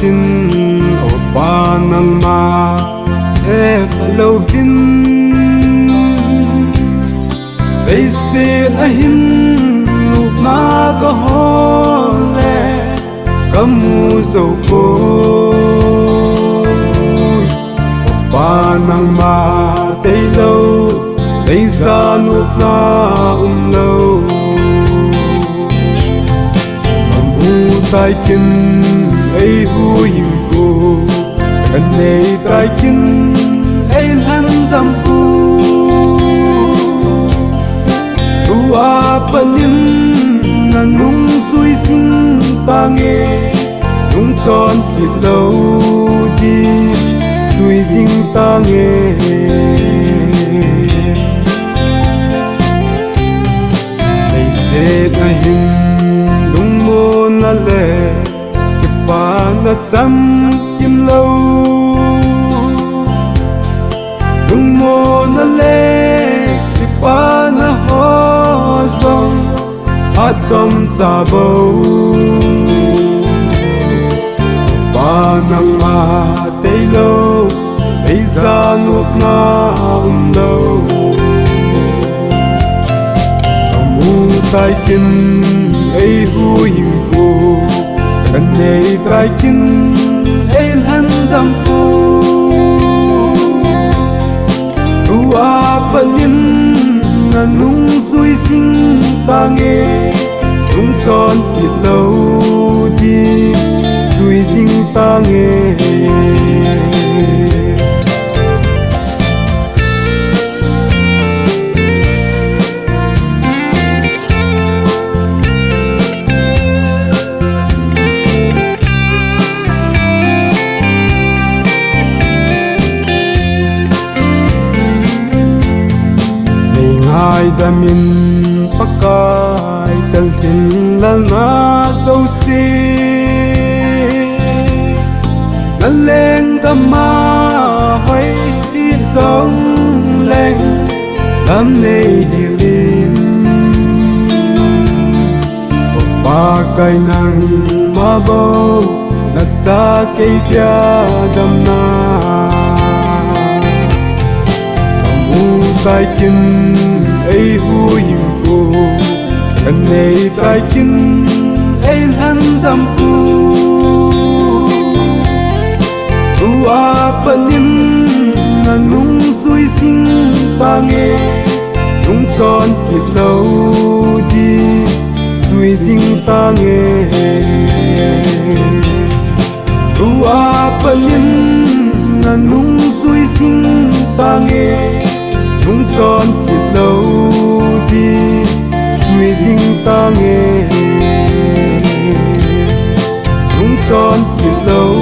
sin o pa nangma hepha louvin Leiset ahin nopna kahol Kamu joupoi o pa nangma tailou LEIJA NOPNA umlou Manggou taiken eihuhhingpu Kanei taiken lhandampu apanin na nungjui tange Nungchon kitlou di juijing tange Leiset ahin Lungmonna kipa nachim kimlou Lungmonna kipa na hozong atom tabou pa nangma tailou LEIJA NOPNA umlou Kamu taiken eihuhhingpu Kanei taiken lhandampu apanin na nungjui tange Nungchon kitlou di juijing tange Ai damin pakai kalhin lalna sausi naleng kama hoy di song leng lam nei hilin O pakai nang mabou na cha kei tia damna Kamu taiken eihuhhingpu Kanei taiken lhandampu apanin na nungjui tange Nungchon kitlou di juijing tange apanin na nungjui tange Nungchon kitlou di juijing tange Nungchon kitlou